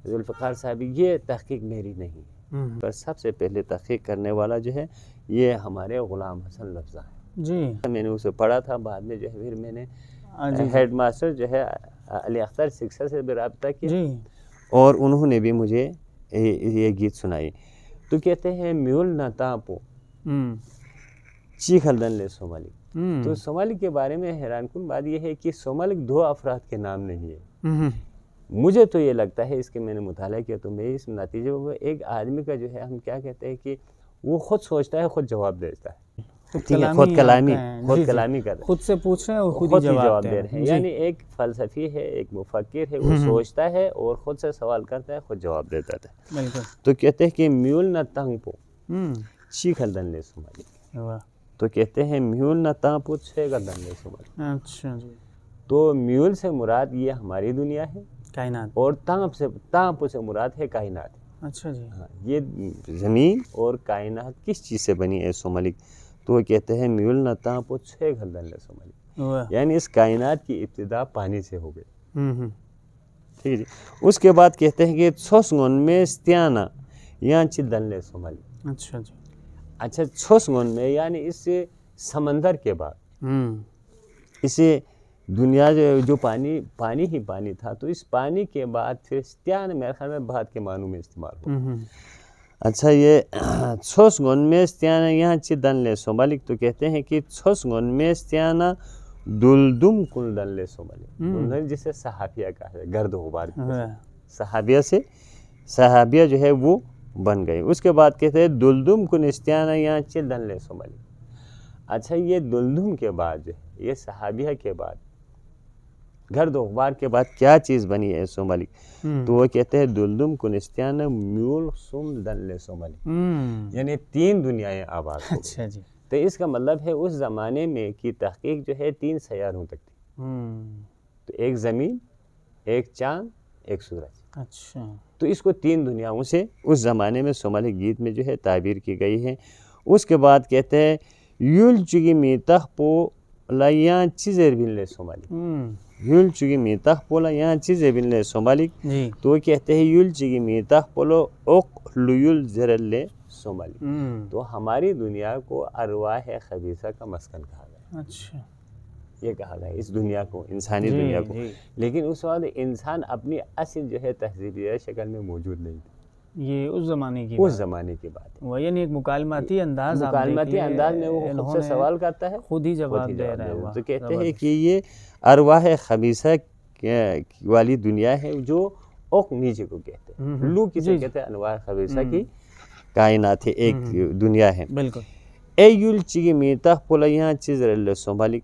जुल्फ़िकार साहब ये तहक़ीक़ मेरी नहीं है, पर सबसे पहले तहक़ीक़ करने वाला जो है ये हमारे ग़ुलाम हसन लफ्ज़ा है जी। मैंने उसे पढ़ा था, बाद में जो है फिर मैंने हेड मास्टर जो है अली अख्तर शिक्षा से भी रब्ता किया जी। और उन्होंने भी मुझे ये गीत सुनाई। तो कहते हैं म्यूल न तापो चीखल दन ले सोमालिक। तो सोमालिक के बारे में हैरानकुन बात यह है कि सोमालिक 2 अफराद के नाम नहीं है। मुझे तो ये लगता है, इसके मैंने मुताला किया तो मैं इस नतीजे में एक आदमी का जो है हम क्या कहते हैं कि वो खुद सोचता है, खुद जवाब देता है, खुद कलामी कर खुद से पूछ रहे हैं और खुद ही जवाब दे रहे हैं। यानी एक फ़लसफ़ी है, एक मुफक्किर है, वो सोचता है और खुद से सवाल करता है, खुद जवाब देता है। तो कहते हैं कि म्यूल न तंग पो चीखल दन ले सोमालिक। तो कहते हैं म्यूल न तंग पो छेगा दन ले सोमालिक। अच्छा जी। तो म्यूल से मुराद ये हमारी दुनिया है, कायनात, और तांप से मुराद है कायनात। अच्छा जी। हाँ, ये ज़मीन और कायनात किस चीज़ से बनी है सोमालिक? तो वो कहते हैं म्यूल न तांपो छे घल्दन ले सोमालिक, यानी इस कायनात की इब्तिदा पानी से हो गई। ठीक है जी। उसके बाद कहते हैं कि छोसगोन में स्त्याना यहाँ चिदन ले सोमालिक। अच्छा जी। अच्छा, छोसगोन में यानी इससे समंदर के बाद इसे दुनिया जो पानी ही पानी था, तो इस पानी के बाद फिर स्त्यान मेरे ख्याल में बाद के मानों में इस्तेमाल हो। अच्छा, ये छोसगोन में स्त्याना यहाँ चिदन ले सोमालिक। तो कहते हैं कि छोसगोन में स्त्याना दुलदुम कुलदन ले सोमालिक। दुल्हन जिसे सहाबिया कहा है, गर्द गुबार सहाबिया जो है वो बन गई। उसके बाद कहते हैं दुलदुम कुन स्त्याना यहाँ चिदन ले सोमालिक। अच्छा, ये दुलदुम के बाद जो है, ये सहाबिया के बाद, गर्द गुबार के बाद क्या चीज़ बनी है सोमालिक? तो वो कहते हैं दुलदुम कुनिस्त्यान म्यूल सुम दन ले सोमालिक, यानी 3 दुनियाएं आबाद हो। अच्छा जी। तो इसका मतलब है उस ज़माने में की तहकीक जो है 3 सैयारों तक थी। तो एक ज़मीन, एक चाँद, एक सूरज। अच्छा। तो इसको 3 दुनियाओं से उस ज़माने में सोमालिक गीत में जो है ताबीर की गई है। उसके बाद कहते हैं युल चुगी मीतह पो लाया चीज़ें बिन ले सोमालिक। युल चुगी मीतह पोला यहाँ चीज़ें बिन ले सोमालिक। तो कहते हैं युल चुगी मीतह पोलो ओक लुयुल जरल ले सोमालिक। तो हमारी दुनिया को अरवाह खबीसा का मस्कन कहा गया। अच्छा, ये कहा गया इस दुनिया को, इंसानी दुनिया को। लेकिन उस वक्त इंसान अपनी असल जो है तहजीबिया शक्ल में मौजूद नहीं था। ये उस ज़माने की बात है। वही नहीं, एक मुकालमाती अंदाज में वो खुद से सवाल करता है, खुद ही जवाब दे रहा है। तो कहते हैं कि ये अरवाह खबीसा वाली दुनिया है जो ओक नीचे को कहते हैं। लू किसे कहते हैं? अरवाह खबीसा की कायनात है, एक दुनिया है। बिल्कुल। ए युल चिगी मीता पोला यहाँ चीज़ रल्ले सोमालिक।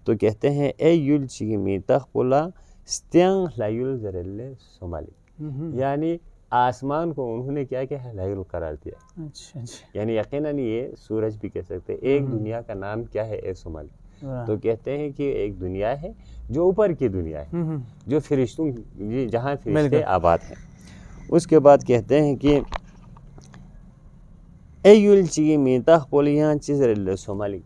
तो कहते हैं ए युल चिगी मीता पोला स्त्यांग लायुल जरल्ले सोमालिक, यानी आसमान को उन्होंने क्या किया है? लायुल करार दिया। अच्छा जी। यानी यकीनन ये सूरज भी कह सकते हैं। एक दुनिया का नाम क्या है? ए सोमालिक। तो कहते हैं कि एक दुनिया है जो ऊपर की दुनिया है, जो फरिश्तों जहाँ फरिश्ते आबाद हैं। उसके बाद कहते हैं कि ए युल चिगी मीता पोला यहाँ चीज़ रल्ले सोमालिक।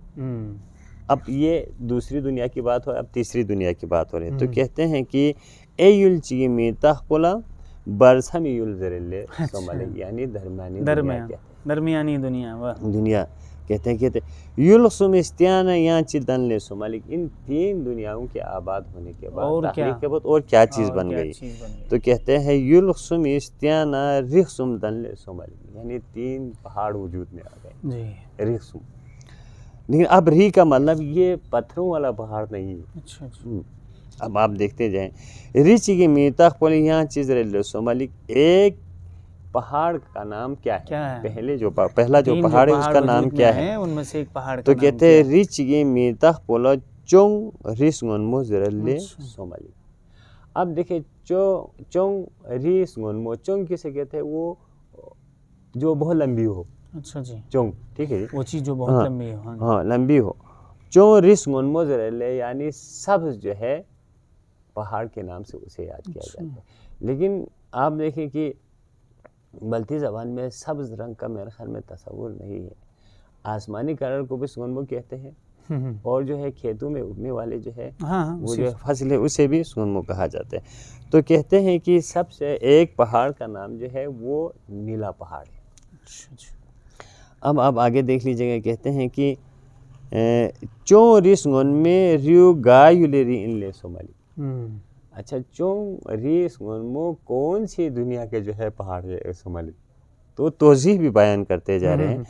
अब ये दूसरी दुनिया की बात हो, अब तीसरी दुनिया की बात हो रही है। तो कहते हैं कि ए युल चिगी मीता पोला बरसम युल जरल्ले सोमालिक, यानी दरमियानी दुनिया। कहते युलसुम इस्त्याना यहाँ चिदन ले सोमालिक। इन 3 दुनियाओं के आबाद होने के बाद और क्या चीज़ बन गई? तो कहते हैं युलसुम इस्त्याना रिखसुम दन ले सोमालिक, यानी 3 पहाड़ वजूद में आ गए। रिखसुम, लेकिन अब री का मतलब ये पत्थरों वाला पहाड़ नहीं है। अच्छा। अब आप देखते जाएं, रिची की मीता पोली यहाँ चीज़ रल्ले सोमालिक, एक पहाड़ का नाम क्या है? पहला जो पहाड़ है उसका नाम क्या है? उनमें से एक पहाड़ का तो कहते हैं रिच की मीता पोला चोंग रिसगोनमो जरल्ले सोमालिक। अब देखिए चोंग रिसगोनमो, चोंग किसे कहते हैं? वो जो बहुत लंबी हो। अच्छा जी। चोंग, ठीक है, वो चीज़ जो बहुत लंबी हो। हाँ, लंबी हो। चोंग रिसगोनमो जरल्ले, यानी सब जो है पहाड़ के नाम से उसे याद किया जाता है। लेकिन आप देखें कि बल्ती ज़बान में सब्ज़ रंग का मेरे ख्याल में तस्वुर नहीं है। आसमानी कलर को भी सुगनमो कहते हैं और जो है खेतों में उगने वाले जो है हाँ हाँ वो जो है फसल है उसे भी सुरंगमुख कहा जाता है। तो कहते हैं कि सबसे एक पहाड़ का नाम जो है वो नीला पहाड़ है। अब आप आगे देख लीजिएगा, कहते हैं कि चो रिसंगन में रियो गायुले री इनले सोमाली। अच्छा, चो रिसंगन में कौन सी दुनिया के जो है पहाड़ है सोमाली, तो तोजीह भी बयान करते जा रहे हैं।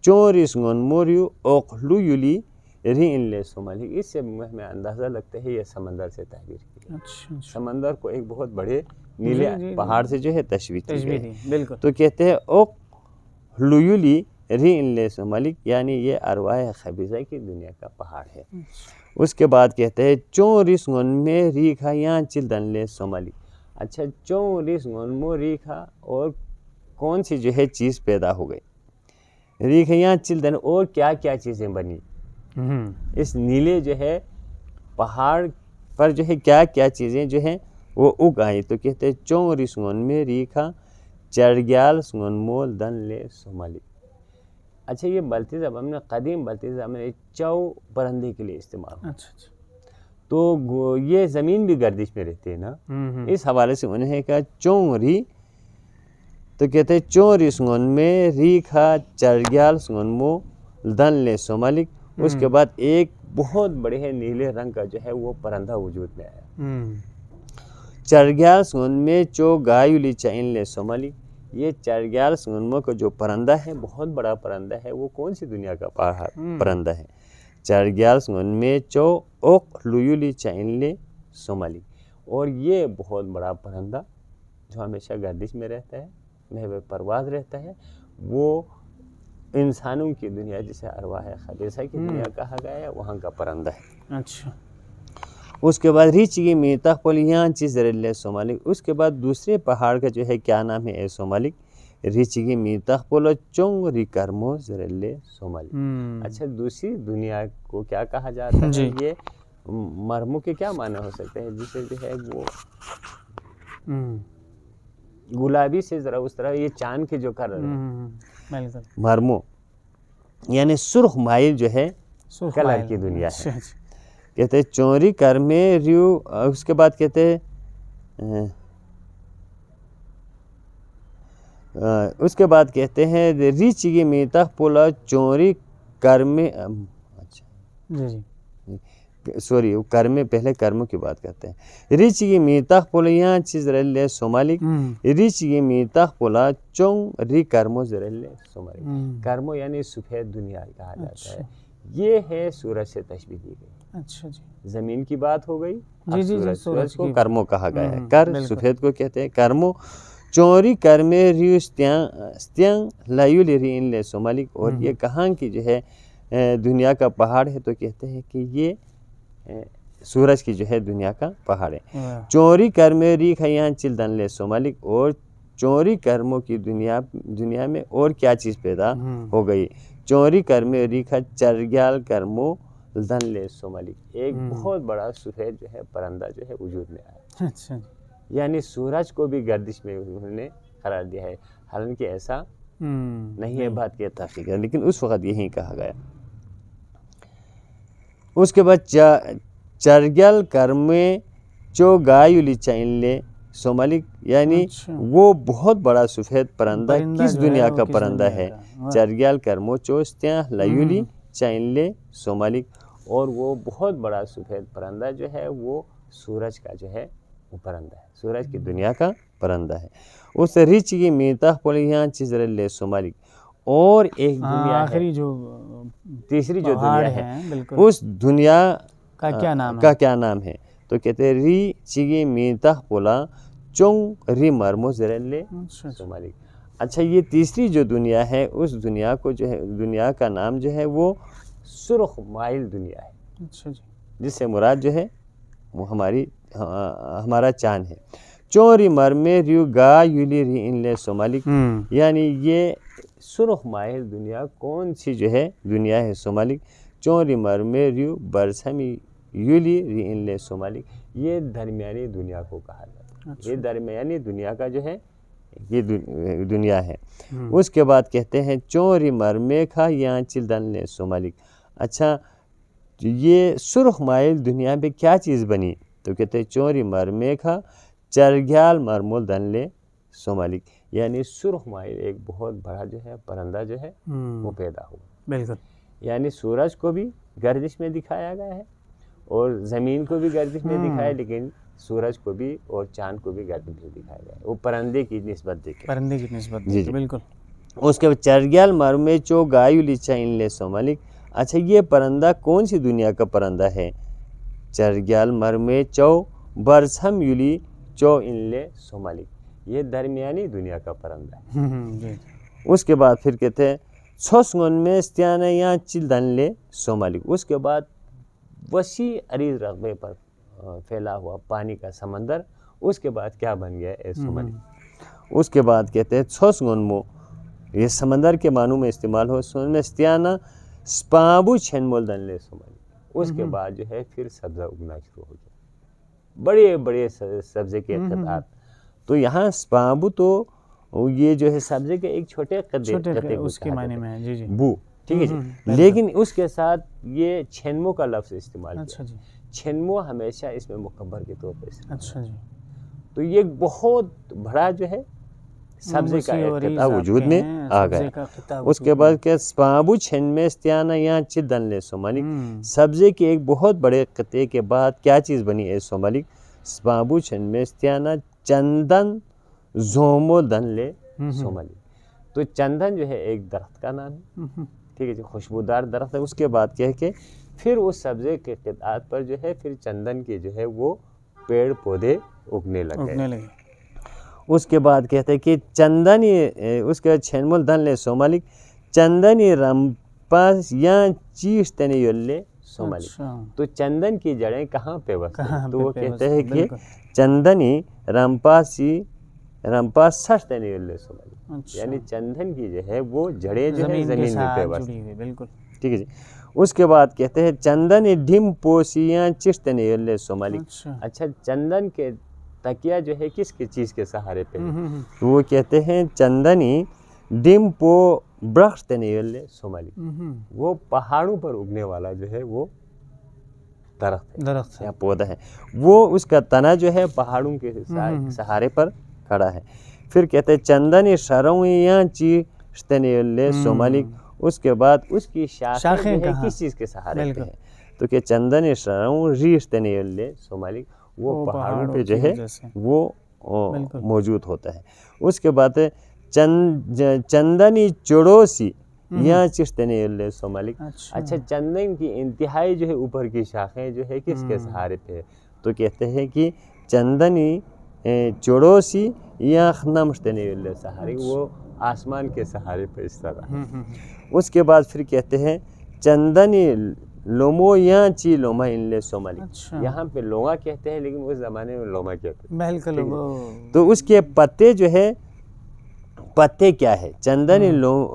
चो रिसंगन मोरियो ओखलू युली री इनले सोमाली, इससे हमें अंदाज़ा लगता है ये समंदर से तस्वीर की। अच्छा। समंदर को एक बहुत बड़े नीले पहाड़ से जो है तस्वीर की गई। बिल्कुल। तो कहते हैं ओखलुयुली री इनले सोमालिक, यानी ये अरवाह खबीज़ा की दुनिया का पहाड़ है। उसके बाद कहते हैं चो रिसंगन में रीखा यहाँ चिल्दनले सोमाली। अच्छा, चो रिसंगन में रीखा और कौन सी जो है चीज़ पैदा हो गई, रीखा यहाँ चिल्दन और क्या क्या चीज़ें बनी इस नीले जो है पहाड़ पर जो है क्या क्या चीज़ें जो हैं वो उग आई। तो कहते हैं चो रिसंगन में रीखा चरग्याल सुंगन मोल दन ले सोमाली। अच्छा, ये बल्ती ज़बान में कदीम बल्ती ज़बान में चौ परिंदे के लिए इस्तेमाल। अच्छा। तो ये ज़मीन भी गर्दिश में रहती है ना, इस हवाले से उन्हें कहा चौरी। तो कहते हैं चौरी सुंगन में रीखा चरग्याल सुंगन मोल दन ले सोमालिक। उसके बाद एक बहुत बड़े है नीले रंग का जो है वो परिंदा वजूद में आया। चरग्याल सुंगन में चो गायुली चाइन ले सोमालिक। ये चरग्याल सुंगन का जो परिंदा है बहुत बड़ा परिंदा है, वो कौन सी दुनिया का परिंदा है, चरग्याल सुंगन में चो ओखलुयुली चाइन ले सोमालिक। और ये बहुत बड़ा परिंदा जो हमेशा गर्दिश में रहता है, महवे परवाज रहता है, वो इंसानों की दुनिया जिसे अरवाह खबीसा की दुनिया कहा गया है, वहाँ का परिंदा है। अच्छा। उसके बाद रीची मीता पोलियान चीज़ सोमालिक। उसके बाद दूसरे पहाड़ का जो है क्या नाम है सोमालिक, रीची मीता पोलो चोंग रिकर्मो जरेले सोमालिक। अच्छा, दूसरी दुनिया को क्या कहा जाता है, ये मरमो के क्या माने हो सकते हैं, जिसे जो है वो गुलाबी से जरा उस तरह ये चांद के जो कलर मरमो यानी सुर्ख माइल जो है कलर की दुनिया है। कहते हैं चोरी कर में रियू। उसके बाद कहते हैं रीची मीता पोला चोरी कर में। अच्छा जी, सॉरी, कर्म पहले कर्म की बात करते हैं। रीची की मीता पोला यहाँ चीज रले सोमालिक। रीची की मीता पोला चोंग री कर्मो जरले सोमालिक। कर्मो यानी सफेद दुनिया कहा जाता है। ये है सूरज से तशबीह दी गई। अच्छा जी, जमीन की बात हो गई। सूरज को कर्मो कहा गया है। कर सफेद को कहते हैं कर्मो। चोरी कर्मे रियु स्त्यांग लायुल री इनले सोमालिक। और ये कहाँ की जो है दुनिया का पहाड़ है, तो कहते हैं कि ये सूरज की जो है दुनिया का पहाड़ है। चोरी कर्मे री खयान चिल्दन ले सोमालिक। और चोरी कर्मों की दुनिया में और क्या चीज़ पैदा हो गई, चोरी कर्मे रीखा चरग्याल कर्मो दन ले सोमालिक। एक बहुत बड़ा सफेद जो है परिंदा जो है वजूद में आया। अच्छा। यानी सूरज को भी गर्दिश में उन्होंने करार दिया है, हालांकि ऐसा नहीं है, बात की तहकीक है, लेकिन उस वक्त यही कहा गया। उसके बाद चरग्याल कर्मे चो गायुली चाइनले सोमालिक, यानी वो बहुत बड़ा सफेद परिंदा किस दुनिया का परिंदा है, चरग्याल कर्मो चोस्त्या लायुली चाइनले सोमालिक। और वो बहुत बड़ा सफेद परिंदा जो है वो सूरज का जो है वो परिंदा है, सूरज की दुनिया का परिंदा है। उस रिच की मीता पोलियान चीज ले सोमालिक। और एक दुनिया आखिरी जो तीसरी जो दुनिया है, उस दुनिया का क्या नाम है, तो कहते हैं री चिगी मीता पोला चोंग री मरमो जरेले सोमालिक। अच्छा, ये तीसरी जो दुनिया है उस दुनिया को जो है दुनिया का नाम जो है वो सुर्ख माइल दुनिया है। अच्छा जी, जिससे मुराद जो है वो हमारा चांद है। चोरी मरमे रियु गा युली री इनले सोमालिक। यानी ये सुर्ख माइल दुनिया कौन सी जो है दुनिया है सोमालिक। चोरी मरमे रियु बरसमी युली री इनले सोमालिक। ये दरमियानी दुनिया को कहा जाता है। अच्छा। ये दरमियानी दुनिया का जो है ये दुनिया है। उसके बाद कहते हैं चोरी मरमे खा यहाँ चिल्दन ले सोमालिक। अच्छा, ये सुर्ख माइल दुनिया पे क्या चीज़ बनी? तो कहते हैं चोरी मरमे खा चरग्याल मरमोल दनले सोमालिक, यानी सुर्ख माइल एक बहुत बड़ा जो है परिंदा जो है वो पैदा हुआ। बिल्कुल। यानी सूरज को भी गर्दिश में दिखाया गया है और ज़मीन को भी गर्दिश में दिखाया, लेकिन सूरज को भी और चांद को भी गर्दिश में दिखाया गया है, वो परिंदे की निस्बत देके, परिंदे की निस्बत जी जी। बिल्कुल। उसके बाद चरग्याल मरमे चो गायु लिचा इनले सोमालिक। अच्छा, ये परिंदा कौन सी दुनिया का परिंदा है? चरग्याल मरमे चो बरसम युली चो इनले सोमालिक, ये दरमियानी दुनिया का परिंदा है। जी। उसके बाद फिर कहते हैं छोसगन में स्त्याना या चिलदनले सोमालिक। उसके बाद वसी अरीज रकबे पर फैला हुआ पानी का समंदर, उसके बाद क्या बन गया है सोमालिक। उसके बाद कहते हैं छोसगन मो, ये समंदर के मानों में इस्तेमाल हो, में स्त्याना स्पाबू छेनमोल दनले सोमालिक। उसके बाद जो है फिर सब्जा उगना शुरू हो गया, बड़े बड़े सब्जे के कतार। तो यहाँ स्पाबू तो ये जो है सब्जे के एक छोटे कते उसके मायने में है। जी जी। बू, ठीक है जी। लेकिन उसके साथ ये छेनमो का लफ्ज़ इस्तेमाल किया। अच्छा जी। छेनमो हमेशा इसमें मुकब्बर के तौर पर। अच्छा जी। तो ये बहुत बड़ा जो है सब्जे का एक कता वजूद में आ गया। उसके बाद क्या स्पाबू छेन में स्त्याना यहाँ चिदनले सोमालिक, सब्जे के एक बहुत बड़े कते के बाद क्या चीज़ बनी है सोमालिक? स्पाबू छेन में स्त्याना चंदन जोमो दनले सोमालिक। तो चंदन जो है एक दरख्त का नाम है, ठीक है जी, खुशबूदार दरख्त है। उसके बाद कह के फिर उस सब्जे के क़ितात पर जो है फिर चंदन के जो है वो पेड़ पौधे उगने लगे। उसके बाद कहते हैं कि चंदनी, उसके छेनमोल दनले सोमालिक चंदनी रंपास या चीज तने योल्ले सोमालिक। तो चंदन की जड़ें कहाँ पे बसती हैं? तो वो कहते हैं कि चंदनी रंपास सच तने योल्ले सोमालिक, यानी चंदन की जो है वो जड़ें जो है जमीन में पे बसती हैं। बिल्कुल, ठीक है जी। उसके बाद कहते हैं चंदनी ढिम पोसिया चिश्त तने योल्ले सोमालिक। अच्छा, चंदन के तकिया जो है किसके चीज़ के सहारे पे है? तो वो कहते हैं चंदनी डिम्पो वृक्ष तनेले सोमालिक, वो पहाड़ों पर उगने वाला जो है वो दरख्त है या पौधा है, वो उसका तना जो है पहाड़ों के सहारे पर खड़ा है। फिर कहते हैं चंदनी शरों या चीज तनेले सोमालिक। उसके बाद उसकी शाखें जो है किस चीज़ के सहारे पे है? तो क्या चंदनी शरों रीश तनेले सोमालिक, वो पहाड़ों पे जो है वो मौजूद होता है। उसके बाद चंदनी चोड़ोसी या चिश्तने सोमालिक। अच्छा, चंदन की इंतहाई जो है ऊपर की शाखें जो है किसके सहारे पे है? तो कहते हैं कि चंदनी चोड़ोसी या खनमश्तने सहारे, वो आसमान के सहारे पे इस तरह। उसके बाद फिर कहते हैं चंदनी लोमो या ची लोमा इनले सोमालिक। अच्छा। यहाँ पे लोमा कहते हैं लेकिन उस ज़माने में लोमा कहते हैं। तो उसके पत्ते जो है, पत्ते क्या है? चंदन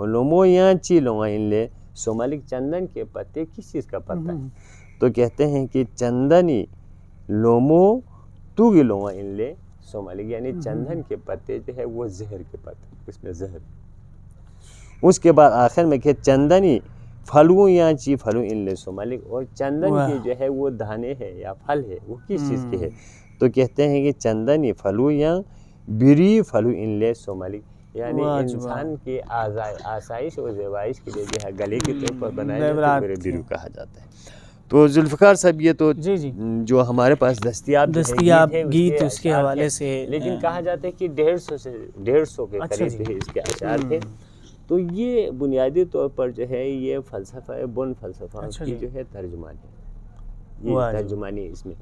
लोमो या ची लोमा इनले सोमालिक। चंदन के पत्ते किस चीज़ का पत्ता है? तो कहते हैं कि चंदनी लोमो तुगी लोमा इनले सोमालिक, यानी चंदन के पत्ते जो है वो जहर के पत्ते, उसमें जहर। उसके बाद आखिर में कहे चंदनी फलू या ची फलू इनले सोमालिक, और चंदन के जो है वो दाने हैं या फल है वो किस चीज़ के है? तो कहते हैं कि चंदनी फलू या बिरी फलू इनले सोमालिक, यानी इंसान के आसाइश और ज़ेबाइश के लिए जो है गले के तौर पर बनाए जाते हैं, बिरू कहा जाता है। तो जुल्फ़िकार साहब ये तो जी जो हमारे पास दस्तयाब गीत उसके हवाले से, लेकिन कहा जाता है कि 150 के करीब इसके अशार थे। तो ये बुनियादी तौर पर जो है ये फ़लसफ़ा बुन फ़लसफ़ा की जो है तर्जुमानी है, ये तर्जुमानी इसमें